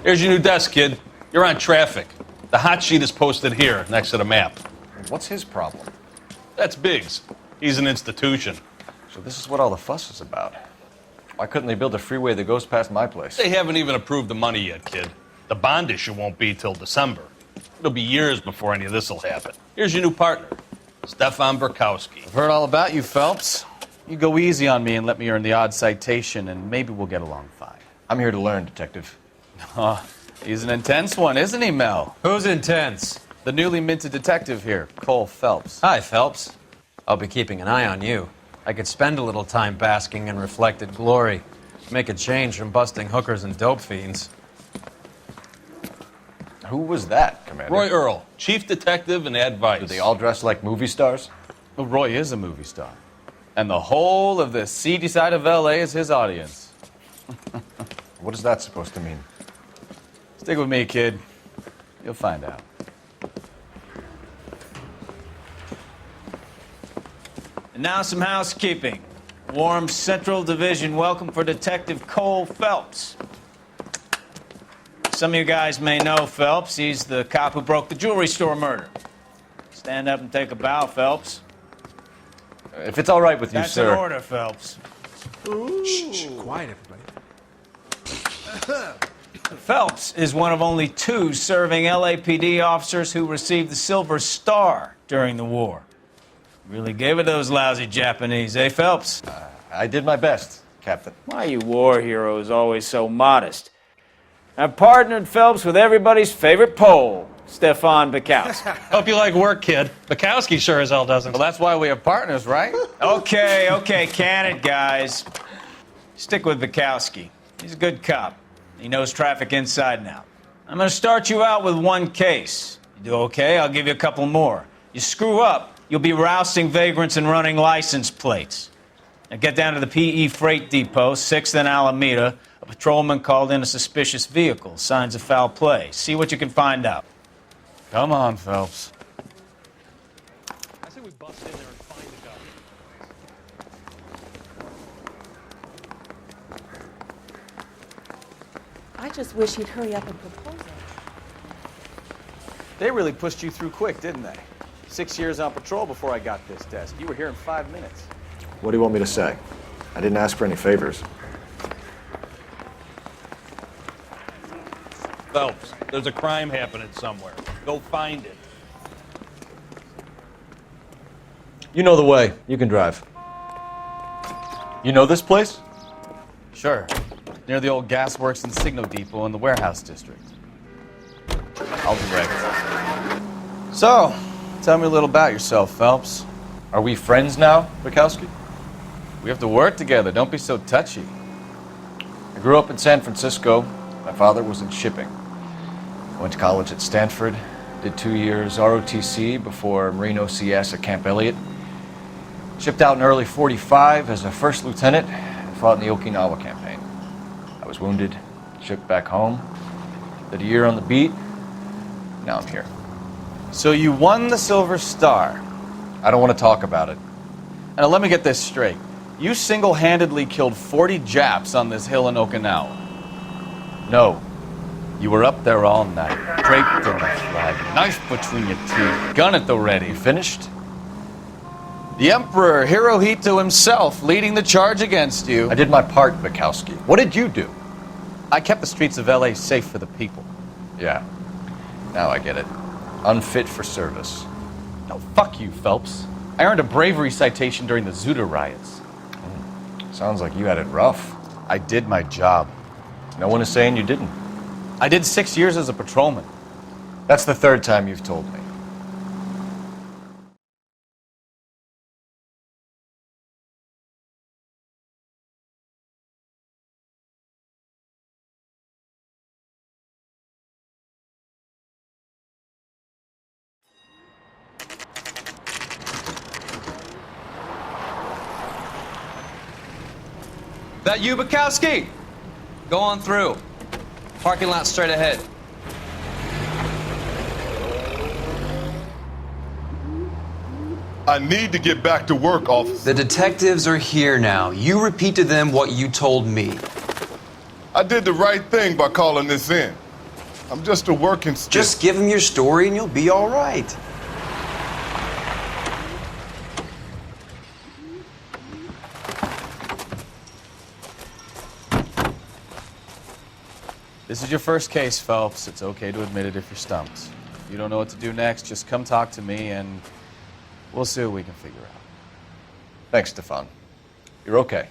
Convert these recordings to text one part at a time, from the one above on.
Here's your new desk, kid. You're on traffic. The hot sheet is posted here, next to the map. What's his problem? That's Biggs. He's an institution. So this is what all the fuss is about. Why couldn't they build a freeway that goes past my place? They haven't even approved the money yet, kid. The bond issue won't be till December. It'll be years before any of this will happen. Here's your new partner, Stefan Burkowski. I've heard all about you, Phelps. You go easy on me and let me earn the odd citation, and maybe we'll get along fine. I'm here to learn, Detective. He's an intense one, isn't he, Mel? Who's intense? The newly minted detective here, Cole Phelps. Hi, Phelps. I'll be keeping an eye on you. I could spend a little time basking in reflected glory. Make a change from busting hookers and dope fiends. Who was that, Commander? Roy Earl, chief detective and advice. Do they all dress like movie stars? Well, Roy is a movie star. And the whole of the seedy side of L.A. is his audience. What is that supposed to mean? Stick with me, kid. You'll find out. And now some housekeeping. Warm Central Division welcome for Detective Cole Phelps. Some of you guys may know Phelps. He's the cop who broke the jewelry store murder. Stand up and take a bow, Phelps. If it's all right with you, That's sir. an order, Phelps. Shh, quiet, everybody. Phelps is one of only 2 serving LAPD officers who received the Silver Star during the war. Really gave it to those lousy Japanese, eh, Phelps? I did my best, Captain. Why are you war heroes always so modest? I've partnered Phelps with everybody's favorite Pole, Stefan Burkowski. Hope you like work, kid. Bukowski sure as hell doesn't. Well, that's why we have partners, right? Okay, can it, guys. Stick with Bukowski. He's a good cop. He knows traffic inside and out. I'm going to start you out with 1 case. You do okay, I'll give you a couple more. You screw up, you'll be rousting vagrants and running license plates. Now get down to the PE Freight Depot, 6th and Alameda. A patrolman called in a suspicious vehicle. Signs of foul play. See what you can find out. Come on, Phelps. I say we bust in there and find the guy. I just wish he'd hurry up and propose it. They really pushed you through quick, didn't they? 6 years on patrol before I got this desk. You were here in 5 minutes. What do you want me to say? I didn't ask for any favors. Phelps, there's a crime happening somewhere. Go find it. You know the way. You can drive. You know this place? Sure. Near the old gasworks and signal depot in the warehouse district. I'll direct. So, tell me a little about yourself, Phelps. Are we friends now, Burkowski? We have to work together. Don't be so touchy. I grew up in San Francisco. My father was in shipping. I went to college at Stanford, did 2 years ROTC before Marine OCS at Camp Elliott. Shipped out in early '45 as a first lieutenant and fought in the Okinawa campaign. I was wounded, shipped back home, did a year on the beat. Now I'm here. So you won the Silver Star. I don't want to talk about it. And now let me get this straight. You single-handedly killed 40 Japs on this hill in Okinawa. No. You were up there all night, draped in the flag, knife between your teeth, gun at the ready. Finished? The Emperor Hirohito himself leading the charge against you. I did my part, Bukowski. What did you do? I kept the streets of L.A. safe for the people. Yeah. Now I get it. Unfit for service. No, fuck you, Phelps. I earned a bravery citation during the Zuda riots. Sounds like you had it rough. I did my job. No one is saying you didn't. I did 6 years as a patrolman. That's the 3rd time you've told me. That you, Bukowski? Go on through. Parking lot straight ahead. I need to get back to work, officer. The detectives are here now. You repeat to them what you told me. I did the right thing by calling this in. I'm just a working stiff. Just give him your story and you'll be all right. This is your first case, Phelps. It's okay to admit it if you're stumped. If you don't know what to do next, just come talk to me and we'll see what we can figure out. Thanks, Stefan. You're okay.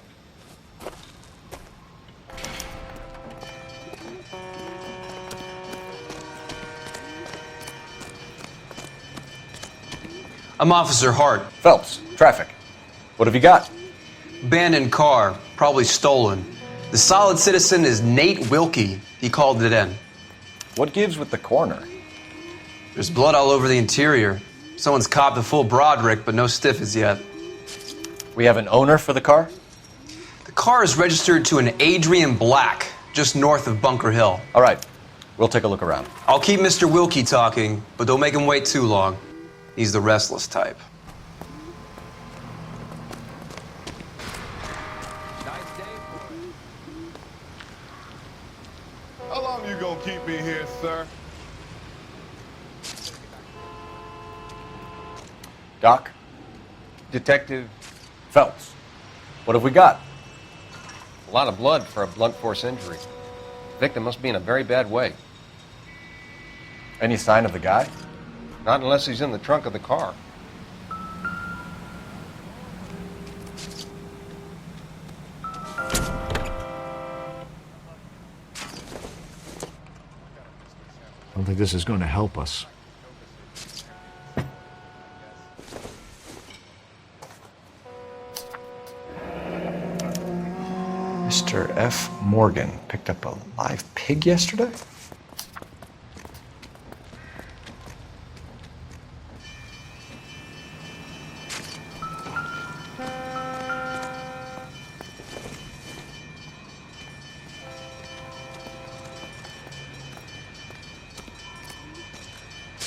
I'm Officer Hart. Phelps, traffic. What have you got? Abandoned car, probably stolen. The solid citizen is Nate Wilkie. He called it in. What gives with the coroner? There's blood all over the interior. Someone's copped a full Broderick, but no stiff as yet. We have an owner for the car? The car is registered to an Adrian Black, just north of Bunker Hill. All right, we'll take a look around. I'll keep Mr. Wilkie talking, but don't make him wait too long. He's the restless type. How long you gonna keep me here, sir? Doc? Detective, Phelps. What have we got? a lot of blood for a blunt force injury. The victim must be in a very bad way. Any sign of the guy? Not unless he's in the trunk of the car. I don't think this is going to help us. Mr. F. Morgan picked up a live pig yesterday?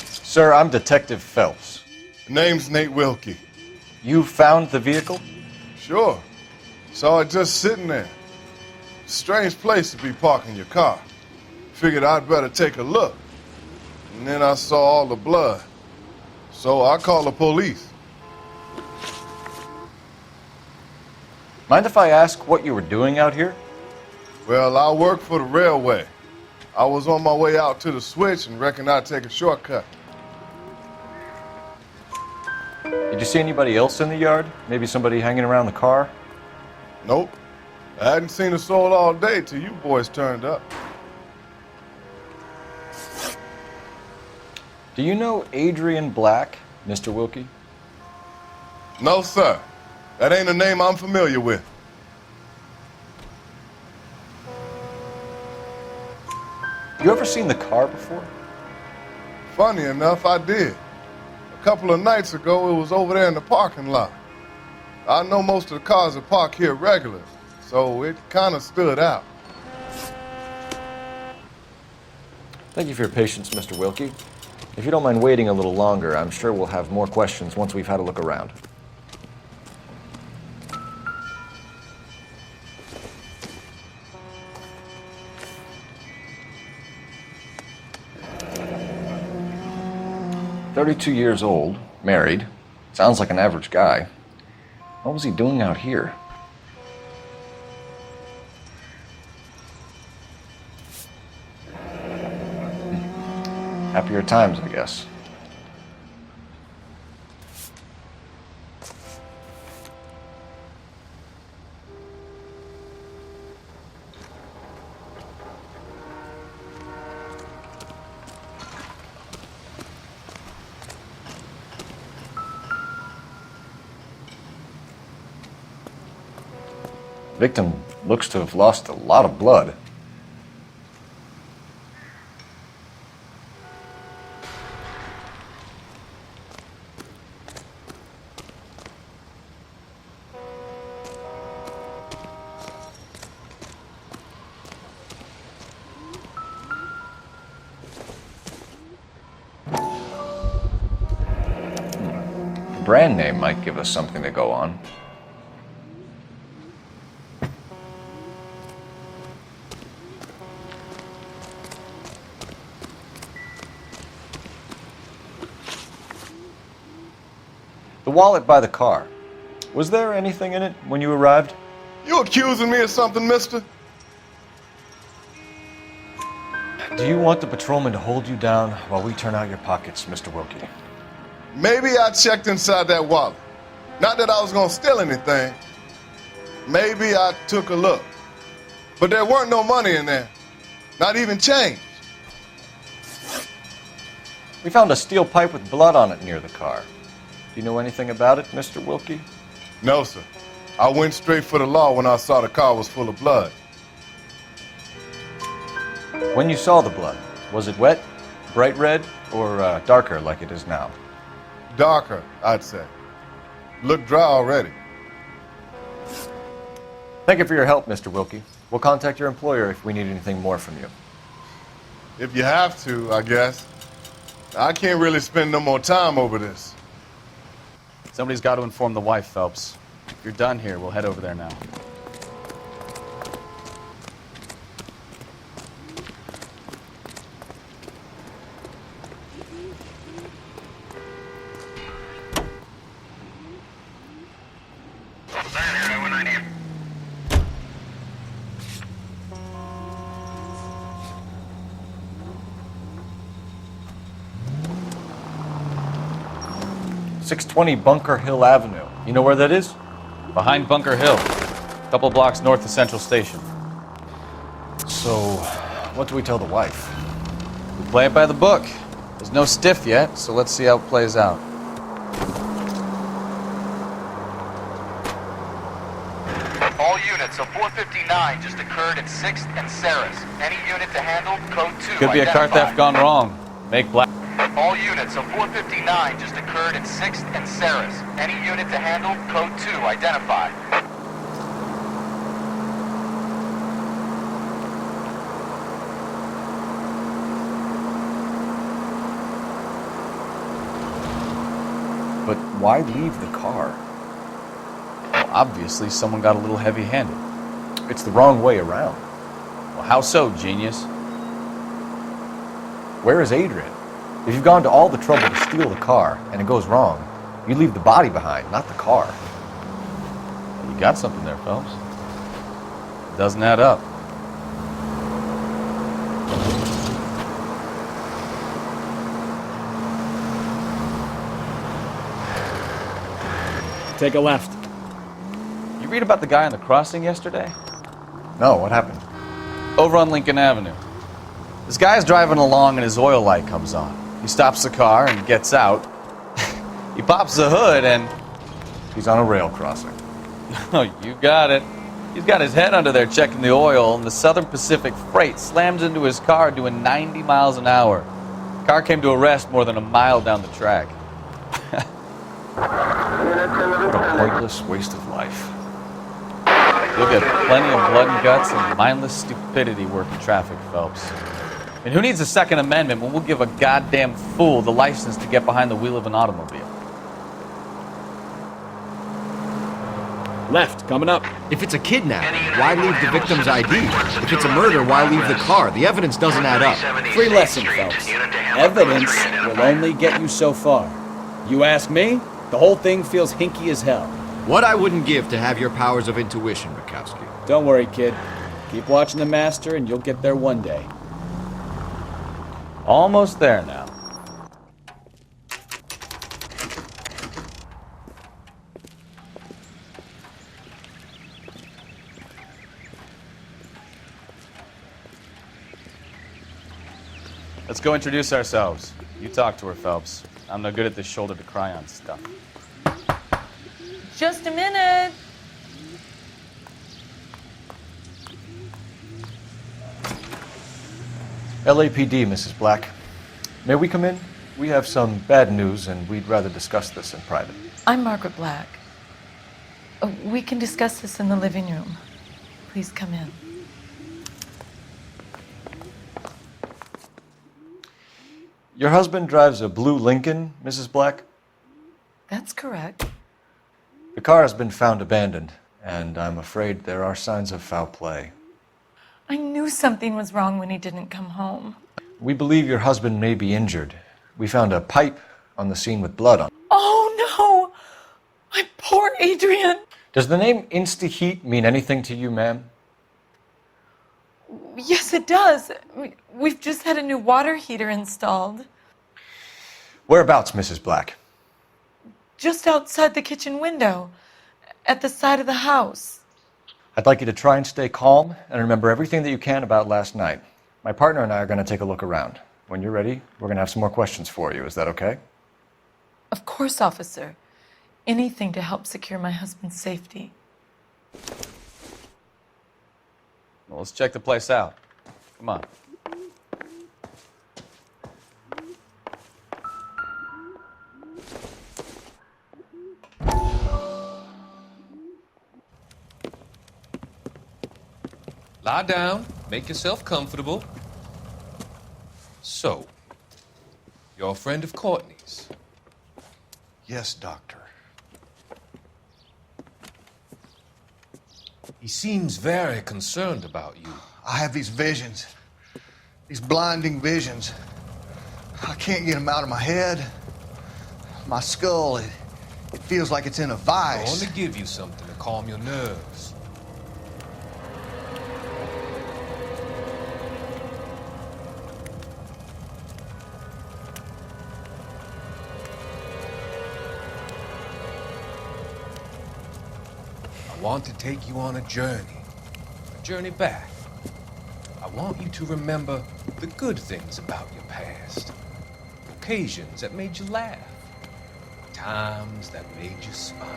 Sir, I'm Detective Phelps. Name's Nate Wilkie. You found the vehicle? Sure. Saw it just sitting there. Strange place to be parking your car. Figured I'd better take a look. And then I saw all the blood. So I called the police. Mind if I ask what you were doing out here? Well, I work for the railway. I was on my way out to the switch and reckoned I'd take a shortcut. Did you see anybody else in the yard? Maybe somebody hanging around the car? Nope. I hadn't seen a soul all day till you boys turned up. Do you know Adrian Black, Mr. Wilkie? No, sir. That ain't a name I'm familiar with. You ever seen the car before? Funny enough, I did. A couple of nights ago, it was over there in the parking lot. I know most of the cars are parked here regular, so it kind of stood out. Thank you for your patience, Mr. Wilkie. If you don't mind waiting a little longer, I'm sure we'll have more questions once we've had a look around. "32 years old, married. Sounds like an average guy. What was he doing out here?" Happier times, I guess. Victim looks to have lost a lot of blood. The brand name might give us something to go on. The wallet by the car. Was there anything in it when you arrived? You accusing me of something, mister? Do you want the patrolman to hold you down while we turn out your pockets, Mr. Wilkie? Maybe I checked inside that wallet. Not that I was gonna steal anything. Maybe I took a look. But there weren't no money in there. Not even change. We found a steel pipe with blood on it near the car. Do you know anything about it, Mr. Wilkie? No, sir. I went straight for the law when I saw the car was full of blood. When you saw the blood, was it wet, bright red, or darker like it is now? Darker, I'd say. Looked dry already. Thank you for your help, Mr. Wilkie. We'll contact your employer if we need anything more from you. If you have to, I guess. I can't really spend no more time over this. Somebody's got to inform the wife, Phelps. If you're done here, we'll head over there now. .620 Bunker Hill Avenue. You know where that is? Behind Bunker Hill, a couple blocks north of Central Station. So, what do we tell the wife? We play it by the book. There's no stiff yet, so let's see how it plays out. All units, a 459 just occurred at 6th and Saris. Any unit to handle, code 2. Could be a car theft gone wrong. Make black. All units, a 459 just occurred at 6th and Saris. Any unit to handle, code 2, identify. But why leave the car? Well, obviously, someone got a little heavy-handed. It's the wrong way around. Well, how so, genius? Where is Adrian? If you've gone to all the trouble to steal the car and it goes wrong, you leave the body behind, not the car. Well, you got something there, Phelps. It doesn't add up. Take a left. You read about the guy on the crossing yesterday? No, what happened? Over on Lincoln Avenue. This guy's driving along and his oil light comes on. He stops the car and gets out. He pops the hood and... He's on a rail crossing. Oh, you got it. He's got his head under there checking the oil, and the Southern Pacific Freight slams into his car doing 90 miles an hour. The car came to a rest more than a mile down the track. What a pointless waste of life. You'll get plenty of blood and guts and mindless stupidity working traffic, Phelps. And who needs a Second Amendment when we'll give a goddamn fool the license to get behind the wheel of an automobile? Left, coming up. If it's a kidnapping, why leave the victim's ID? If it's a murder, why leave the car? The evidence doesn't add up. Free lesson, Phelps. Evidence will only get you so far. You ask me, the whole thing feels hinky as hell. What I wouldn't give to have your powers of intuition, Bukowski. Don't worry, kid. Keep watching the master and you'll get there one day. Almost there now. Let's go introduce ourselves. You talk to her, Phelps. I'm no good at this shoulder to cry on stuff. Just a minute. LAPD, Mrs. Black. May we come in? We have some bad news and we'd rather discuss this in private. I'm Margaret Black. We can discuss this in the living room. Please come in. Your husband drives a blue Lincoln, Mrs. Black? That's correct. The car has been found abandoned, and I'm afraid there are signs of foul play. I knew something was wrong when he didn't come home. We believe your husband may be injured. We found a pipe on the scene with blood on it. Oh, no! My poor Adrian. Does the name Insta-Heat mean anything to you, ma'am? Yes, it does. We've just had a new water heater installed. Whereabouts, Mrs. Black? Just outside the kitchen window, at the side of the house. I'd like you to try and stay calm and remember everything that you can about last night. My partner and I are going to take a look around. When you're ready, we're going to have some more questions for you. Is that okay? Of course, officer. Anything to help secure my husband's safety. Well, let's check the place out. Come on. Lie down, make yourself comfortable. So, you're a friend of Courtney's? Yes, Doctor. He seems very concerned about you. I have these visions. These blinding visions. I can't get them out of my head. My skull, it feels like it's in a I vice. want to give you something to calm your nerves. I want to take you on a journey back. I want you to remember the good things about your past, occasions that made you laugh, times that made you smile.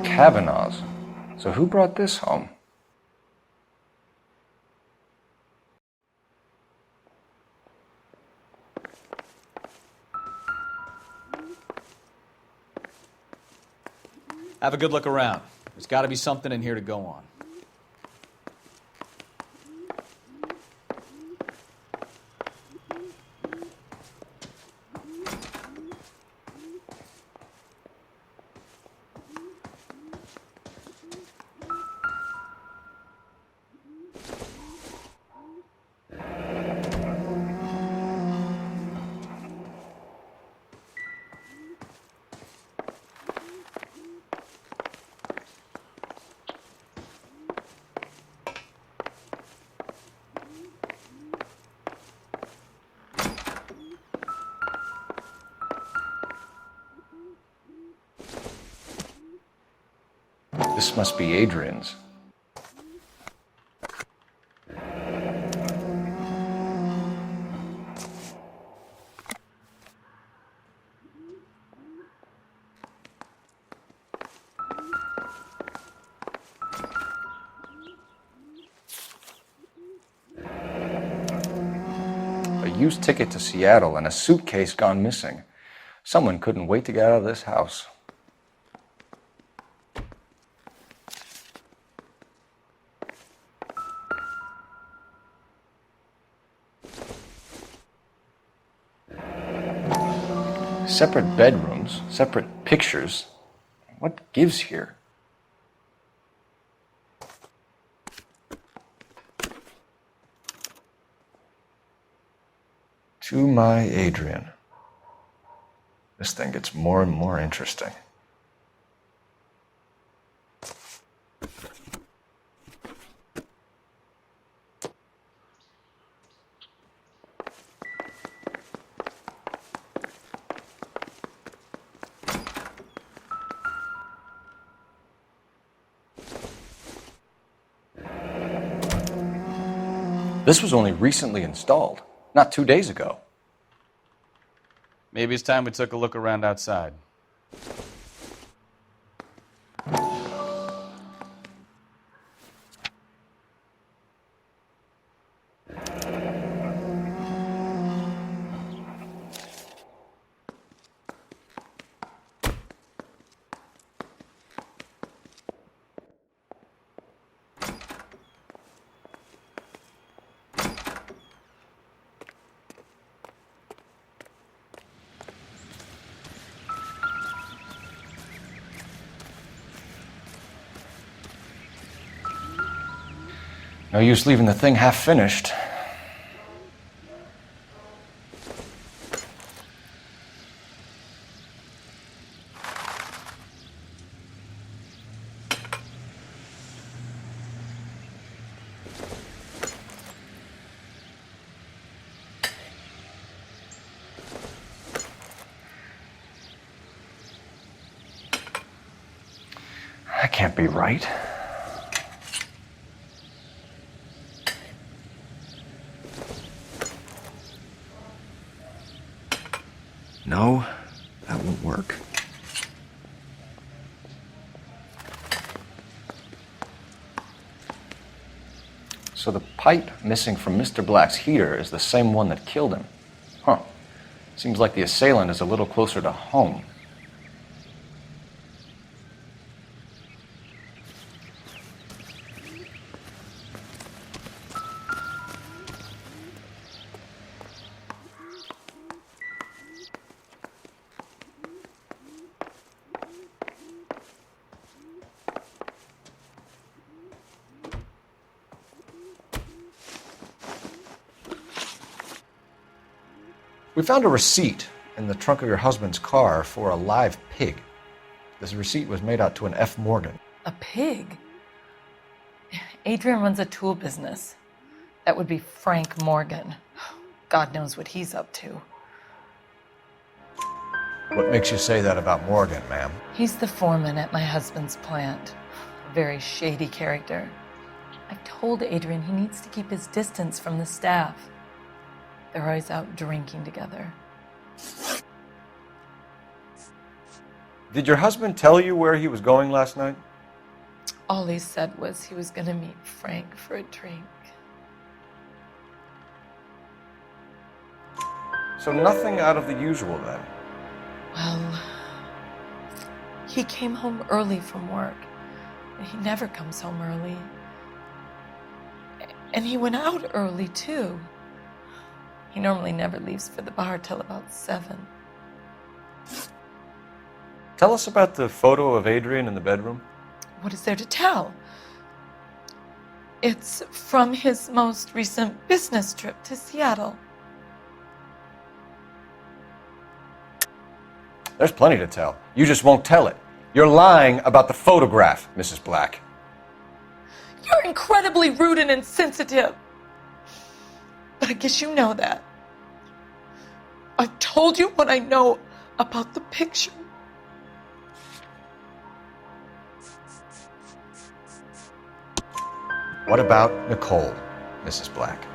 Kavanaugh's. So who brought this home? Have a good look around. There's got to be something in here to go on. This must be Adrian's. A used ticket to Seattle and a suitcase gone missing. Someone couldn't wait to get out of this house. Separate bedrooms, separate pictures. What gives here? To my Adrian. This thing gets more and more interesting. This was only recently installed, not 2 days ago. Maybe it's time we took a look around outside. No use leaving the thing half finished. That can't be right. No, that won't work. So the pipe missing from Mr. Black's heater is the same one that killed him. Huh. Seems like the assailant is a little closer to home. We found a receipt in the trunk of your husband's car for a live pig. This receipt was made out to an F. Morgan. A pig? Adrian runs a tool business. That would be Frank Morgan. God knows what he's up to. What makes you say that about Morgan, ma'am? He's the foreman at my husband's plant. A very shady character. I've told Adrian he needs to keep his distance from the staff. They're always out drinking together. Did your husband tell you where he was going last night? All he said was he was going to meet Frank for a drink. So nothing out of the usual then? Well, he came home early from work. He never comes home early. And he went out early, too. He normally never leaves for the bar till about 7. Tell us about the photo of Adrian in the bedroom. What is there to tell? It's from his most recent business trip to Seattle. There's plenty to tell. You just won't tell it. You're lying about the photograph, Mrs. Black. You're incredibly rude and insensitive. But I guess you know that. I've told you what I know about the picture. What about Nicole, Mrs. Black?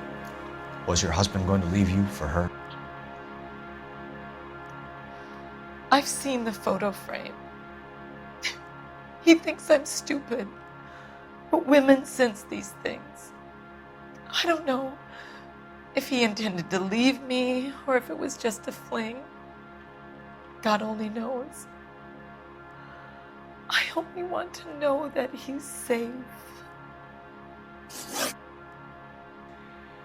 Was your husband going to leave you for her? I've seen the photo frame. He thinks I'm stupid. But women sense these things. I don't know if he intended to leave me or if it was just a fling. God only knows. I only want to know that he's safe.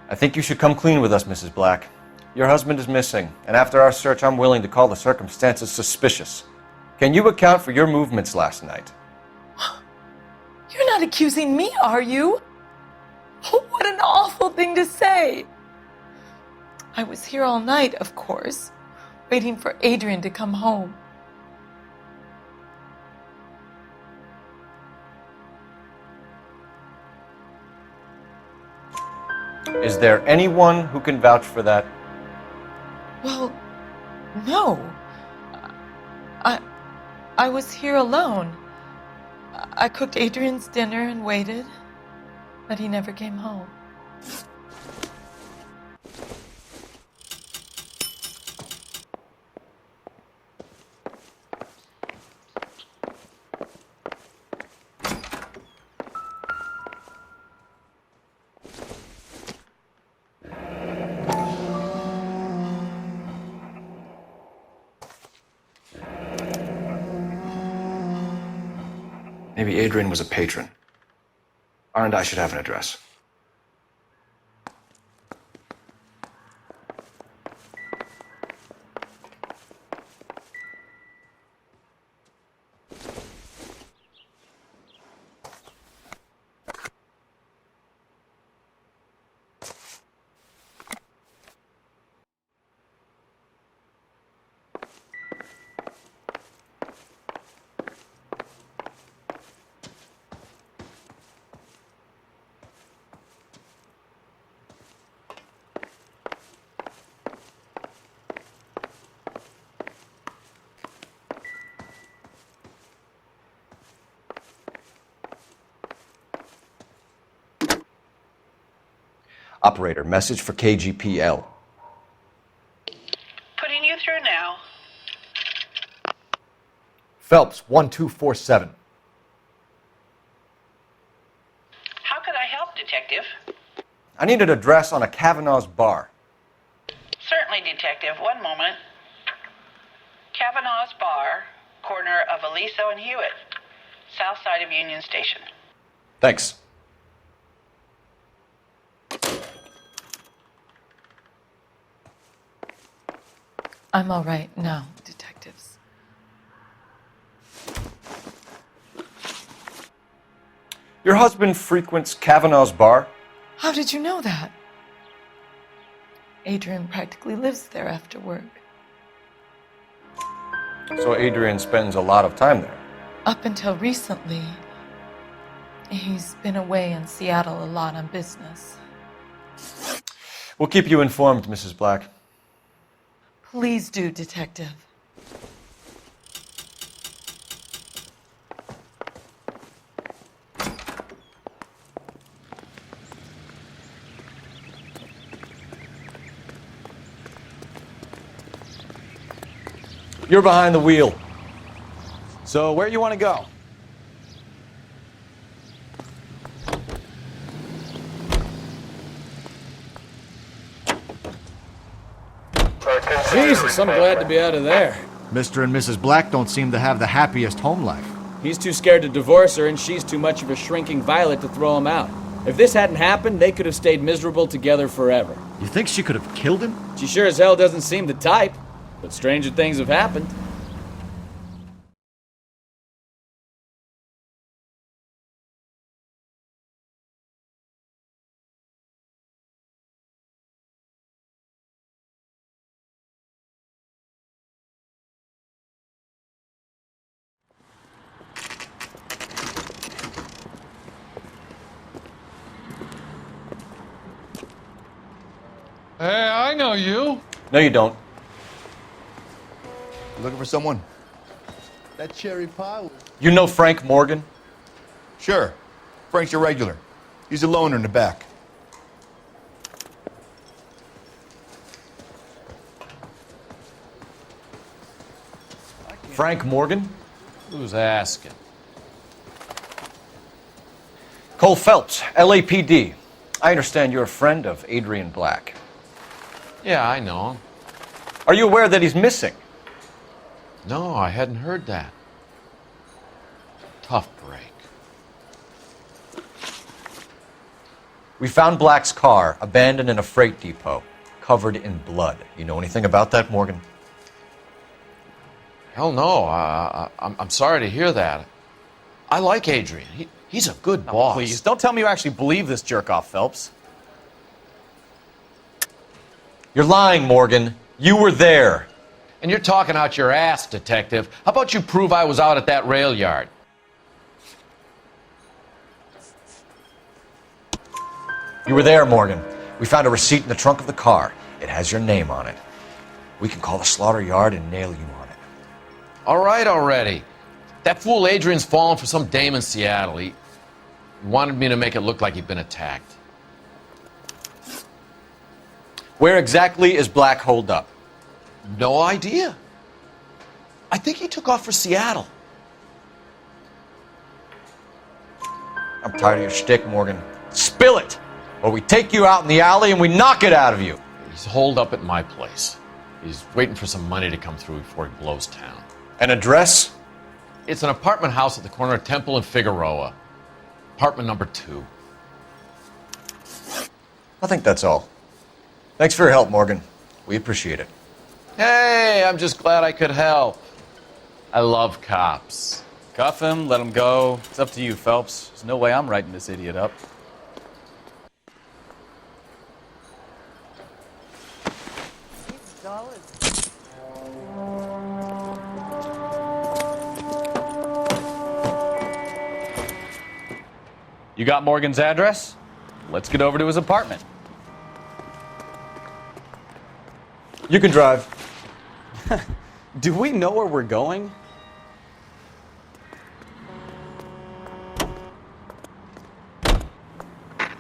I think you should come clean with us, Mrs. Black. Your husband is missing, and after our search, I'm willing to call the circumstances suspicious. Can you account for your movements last night? You're not accusing me, are you? Oh, what an awful thing to say. I was here all night, of course, waiting for Adrian to come home. Is there anyone who can vouch for that? Well, no. I was here alone. I cooked Adrian's dinner and waited, but he never came home. Maybe Adrian was a patron. R&I should have an address. Operator, message for KGPL. Putting you through now. Phelps, 1247. How could I help, Detective? I need an address on a Kavanaugh's bar. Certainly, Detective. One moment. Kavanaugh's Bar, corner of Aliso and Hewitt, south side of Union Station. Thanks. I'm all right now, detectives. Your husband frequents Kavanaugh's bar? How did you know that? Adrian practically lives there after work. So Adrian spends a lot of time there. Up until recently, he's been away in Seattle a lot on business. We'll keep you informed, Mrs. Black. Please do, Detective. You're behind the wheel. So where you want to go? Jesus, I'm glad to be out of there. Mr. and Mrs. Black don't seem to have the happiest home life. He's too scared to divorce her, and she's too much of a shrinking violet to throw him out. If this hadn't happened, they could have stayed miserable together forever. You think she could have killed him? She sure as hell doesn't seem the type, but stranger things have happened. Hey, I know you. No, you don't. You looking for someone? That cherry pie. You know Frank Morgan? Sure. Frank's your regular. He's a loner in the back. Frank Morgan? Who's asking? Cole Phelps, LAPD. I understand you're a friend of Adrian Black. Yeah, I know him. Are you aware that he's missing? No, I hadn't heard that. Tough break. We found Black's car abandoned in a freight depot, covered in blood. You know anything about that, Morgan? Hell no. I'm sorry to hear that. I like Adrian. He's a good boss. Please, don't tell me you actually believe this jerk-off, Phelps. You're lying, Morgan. You were there. And you're talking out your ass, Detective. How about you prove I was out at that rail yard? You were there, Morgan. We found a receipt in the trunk of the car. It has your name on it. We can call the slaughter yard and nail you on it. All right already. That fool Adrian's fallen for some dame in Seattle. He wanted me to make it look like he'd been attacked. Where exactly is Black holed up? No idea. I think he took off for Seattle. I'm tired of your shtick, Morgan. Spill it! Or we take you out in the alley and we knock it out of you. He's holed up at my place. He's waiting for some money to come through before he blows town. An address? It's an apartment house at the corner of Temple and Figueroa. Apartment number 2. I think that's all. Thanks for your help, Morgan. We appreciate it. Hey, I'm just glad I could help. I love cops. Cuff him, let him go. It's up to you, Phelps. There's no way I'm writing this idiot up. You got Morgan's address? Let's get over to his apartment. You can drive. Do we know where we're going?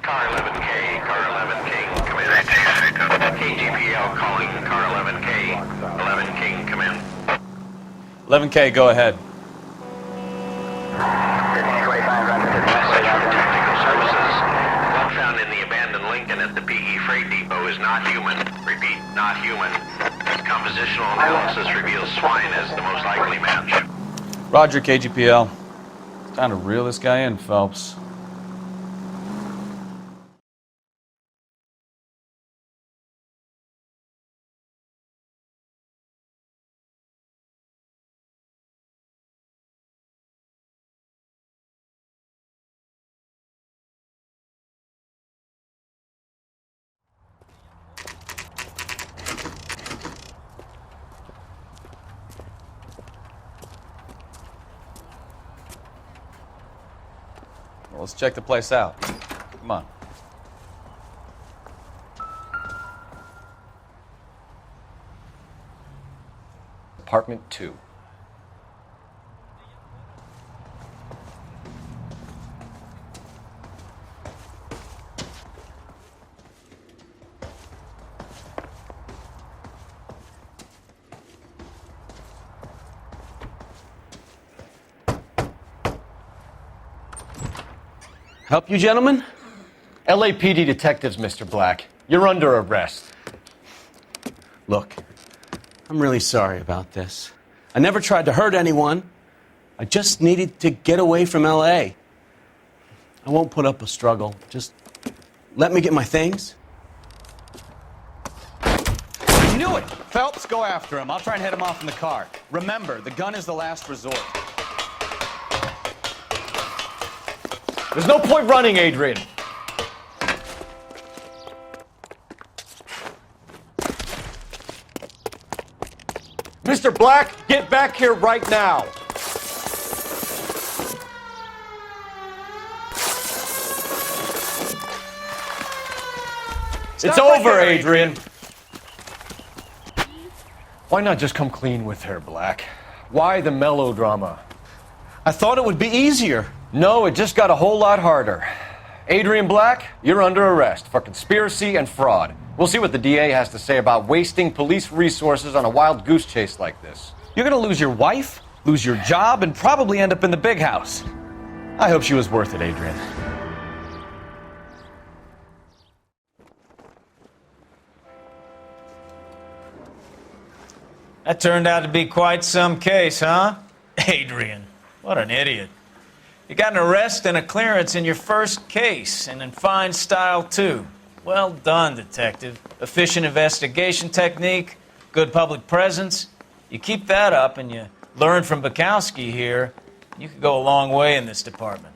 Car 11K, car 11K. KGPL calling car 11K. 11 King, come in. 11K, go ahead. Technical services. Blood found in the abandoned Lincoln at the PE Freight Depot is not human. Repeat, not human. Compositional analysis reveals swine as the most likely match. Roger, KGPL. It's time to reel this guy in, Phelps. Well, let's check the place out. Come on. Apartment 2. Help you, gentlemen? LAPD detectives, Mr. Black. You're under arrest. Look, I'm really sorry about this. I never tried to hurt anyone. I just needed to get away from LA. I won't put up a struggle. Just let me get my things. I knew it! Phelps, go after him. I'll try and head him off in the car. Remember, the gun is the last resort. There's no point running, Adrian. Mr. Black, get back here right now. It's over, Adrian. Why not just come clean with her, Black? Why the melodrama? I thought it would be easier. No, it just got a whole lot harder. Adrian Black, you're under arrest for conspiracy and fraud. We'll see what the DA has to say about wasting police resources on a wild goose chase like this. You're gonna lose your wife, lose your job, and probably end up in the big house. I hope she was worth it, Adrian. That turned out to be quite some case, huh? Adrian, what an idiot. You got an arrest and a clearance in your first case, and in fine style, too. Well done, detective. Efficient investigation technique, good public presence. You keep that up and you learn from Bukowski here, you could go a long way in this department.